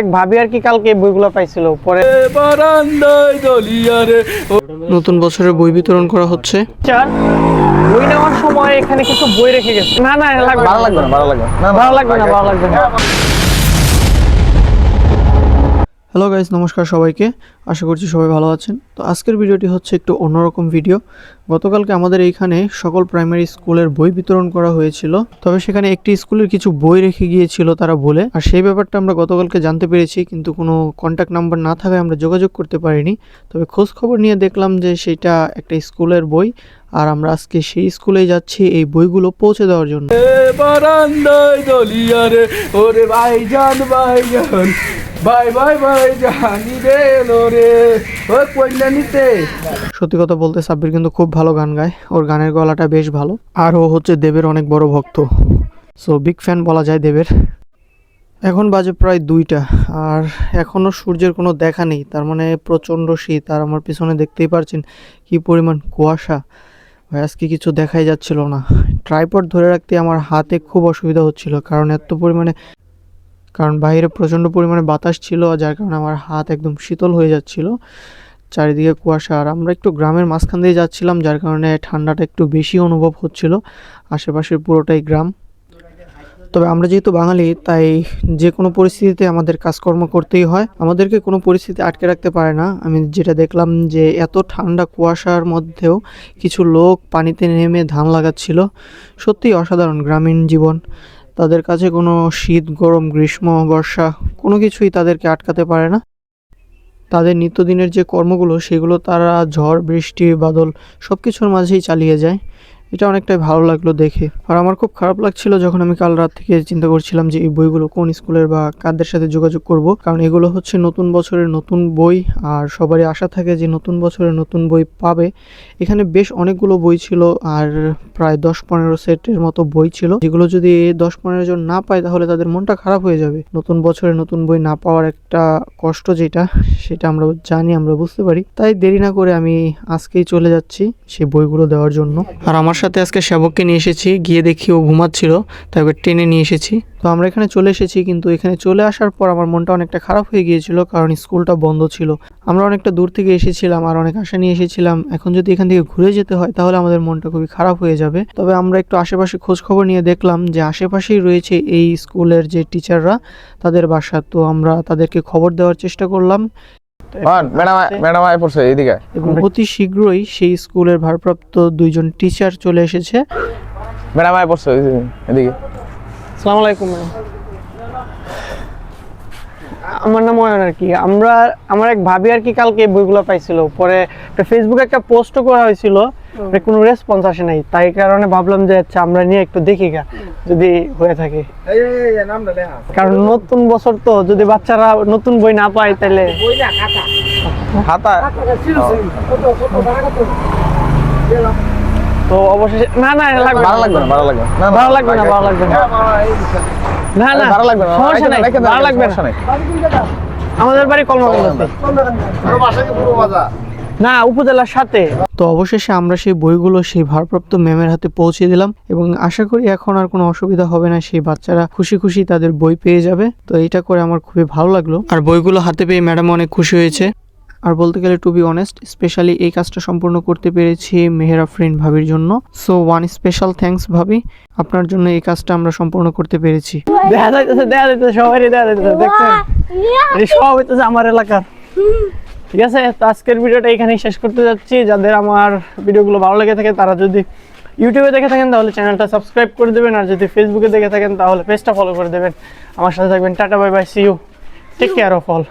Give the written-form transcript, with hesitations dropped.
এক ভাবি আর কি কালকে বইগুলো পাইছিল পরে নতুন বছরের বই বিতরণ করা হচ্ছে। বই নেওয়ার সময় এখানে কিছু বই রেখে গেছে। না না লাগবে ভালো লাগবে না ভালো লাগবে না ভালো লাগবে না ভালো লাগবে না। হ্যালো গাইস, নমস্কার সবাইকে। আশা করছি সবাই ভালো আছেন। তো আজকের ভিডিওটি হচ্ছে একটু অন্যরকম ভিডিও। গতকালকে আমাদের এইখানে সকল প্রাইমারি স্কুলের বই বিতরণ করা হয়েছিল, তবে সেখানে একটি স্কুলের কিছু বই রেখে গিয়েছিল তারা বলে, আর সেই ব্যাপারটা আমরা গতকালকে জানতে পেরেছি, কিন্তু কোনো কন্ট্যাক্ট নাম্বার না থাকায় আমরা যোগাযোগ করতে পারিনি। তবে খোঁজ খবর নিয়ে দেখলাম যে সেটা একটা স্কুলের বই, আর আমরা আজকে সেই স্কুলেই যাচ্ছি এই বইগুলো পৌঁছে দেওয়ার জন্য। বাই বাই বাই জানি রে রে ওই কইলা নিতে। সত্যি কথা বলতে সাব্বির কিন্তু খুব ভালো গান গায়, ওর গানের গলাটা বেশ ভালো, আর ও হচ্ছে দেবের অনেক বড় ভক্ত, সো বিগ ফ্যান বলা যায় দেবের। এখন বাজে প্রায় 2টা, আর এখনও সূর্যের কোনো দেখা নেই, তার মানে প্রচণ্ড শীত। আর আমার পিছনে দেখতেই পারছেন কি পরিমাণ কুয়াশা। ভাই আজকে কিছু দেখাই যাচ্ছিল না, ট্রাইপড ধরে রাখতে আমার হাতে খুব অসুবিধা হচ্ছিল, কারণ বাইরে প্রচণ্ড পরিমাণে বাতাস ছিল, যার কারণে আমার হাত একদম শীতল হয়ে যাচ্ছিল। চারিদিকে কুয়াশা, আর আমরা একটু গ্রামের মাঝখান দিয়ে যাচ্ছিলাম, যার কারণে ঠান্ডাটা একটু বেশি অনুভব হচ্ছিল। আশেপাশের পুরোটাই গ্রাম। তবে আমরা যেহেতু বাঙালি, তাই যে কোনো পরিস্থিতিতে আমাদের কাজকর্ম করতেই হয়, আমাদেরকে কোনো পরিস্থিতি আটকে রাখতে পারে না। আমি যেটা দেখলাম যে এত ঠান্ডা কুয়াশার মধ্যেও কিছু লোক পানিতে নেমে ধান লাগাচ্ছিল। সত্যিই অসাধারণ গ্রামীণ জীবন। তাদের কাছে কোনো শীত, গরম, গ্রীষ্ম, বর্ষা কোনো কিছুই তাদেরকে আটকাতে পারে না। তাদের নিত্যদিনের যে কর্মগুলো সেগুলো তারা ঝড়, বৃষ্টি, বাদল সব কিছুর মাঝেই চালিয়ে যায়। এটা অনেকটাই ভালো লাগলো দেখে। আর আমার খুব খারাপ লাগছিল যখন আমি কাল রাত থেকে চিন্তা করছিলাম যে এই বইগুলো কোন স্কুলের বা কাদের সাথে যোগাযোগ করব, কারণ এগুলো হচ্ছে নতুন বছরের নতুন বই, আর সবারই আশা থাকে যে নতুন বছরের নতুন বই পাবে। এখানে বেশ অনেকগুলো বই ছিল, আর প্রায় 10-15 সেটের মতো বই ছিল, যেগুলো যদি 10-15 জন না পায় তাহলে তাদের মনটা খারাপ হয়ে যাবে। নতুন বছরের নতুন বই না পাওয়ার একটা কষ্ট সেটা আমরা জানি, আমরা বুঝতে পারি। তাই দেরি না করে আমি আজকেই চলে যাচ্ছি সেই বইগুলো দেওয়ার জন্য। আর আমার সাথে আজকে সেবককে নিয়ে এসেছি, গিয়ে দেখি ও ঘুমাচ্ছিল, তাই টেনে নিয়ে এসেছি। তো আমরা এখানে চলে এসেছি, কিন্তু এখানে চলে আসার পর আমার মনটা অনেকটা খারাপ হয়ে গিয়েছিল, কারণ স্কুলটা বন্ধ ছিল। আমরা অনেকটা দূর থেকে এসেছিলাম আর অনেক আশা নিয়ে এসেছিলাম, এখন যদি এখান থেকে ঘুরে যেতে হয় তাহলে আমাদের মনটা খুবই খারাপ হয়ে যাবে। তবে আমরা একটু আশেপাশে খোঁজ খবর নিয়ে দেখলাম যে আশেপাশেই রয়েছে এই স্কুলের যে টিচাররা, তাদের বাসা। তো আমরা তাদেরকে খবর দেওয়ার চেষ্টা করলাম, ম্যাডাম আয় পড়ছে এইদিকে, এবং অতি শীঘ্রই সেই স্কুলের ভারপ্রাপ্ত 2জন টিচার চলে এসেছে। ম্যাডাম আয় পড়ছে এদিকে। আসসালামু আলাইকুম ম্যাডাম। আমার নাম অয়ন আর কি। আমার এক ভাবি আর কি কালকে বইগুলো পাইছিল, পরে ফেসবুকে একটা পোস্টও করা হয়েছিল, কোনো রেসপন্স আসে নাই। তাই কারণে ভাবলাম যে আচ্ছা আমরা নিয়ে একটু দেখি যদি হয়ে থাকে, কারণ নতুন বছর তো, যদি বাচ্চারা নতুন বই না পায় তাহলে খাতা তো অবশেষে না না লাগবে ভালো লাগবে না ভালো লাগবে না ভালো লাগবে না ভালো লাগবে না না না ভালো লাগবে না সমস্যা নাই, ভালো লাগবে না। আমাদের বাড়ি কলমাকান্দাতে, না উপজেলার সাথে। তো অবশেষে আমরা সেই বইগুলো সেই ভারপ্রাপ্ত ম্যামের হাতে পৌঁছে দিলাম, এবং আশা করি এখন আর কোনো অসুবিধা হবে না, সেই বাচ্চারা খুশি খুশি তাদের বই পেয়ে যাবে। তো এটা করে আমার খুবই ভালো লাগলো, আর বইগুলো হাতে পেয়ে ম্যাডাম অনেক খুশি হয়েছে। আর বলতে গেলে টু বি অনেস্ট, স্পেশালি এই কাজটা সম্পূর্ণ করতে পেরেছি মেহের আফরিন ভাবির জন্য। সো ওয়ান স্পেশাল থ্যাঙ্কস ভাবি, আপনার জন্য এই কাজটা আমরা সম্পূর্ণ করতে পেরেছি। দেখা যাইতেছে সবাই দেখা যাইতেছে, দেখছেন এই সব হইতেছে আমার এলাকার। ঠিক আছে, তো আজকের ভিডিওটা এখানেই শেষ করতে যাচ্ছি। যাদের আমার ভিডিওগুলো ভালো লেগে থাকে তারা যদি ইউটিউবে দেখে থাকেন তাহলে চ্যানেলটা সাবস্ক্রাইব করে দেবেন, আর যদি ফেসবুকে দেখে থাকেন তাহলে পেজটা ফলো করে দেবেন। আমার সাথে থাকবেন। Tata, bye bye, see you, take care of all.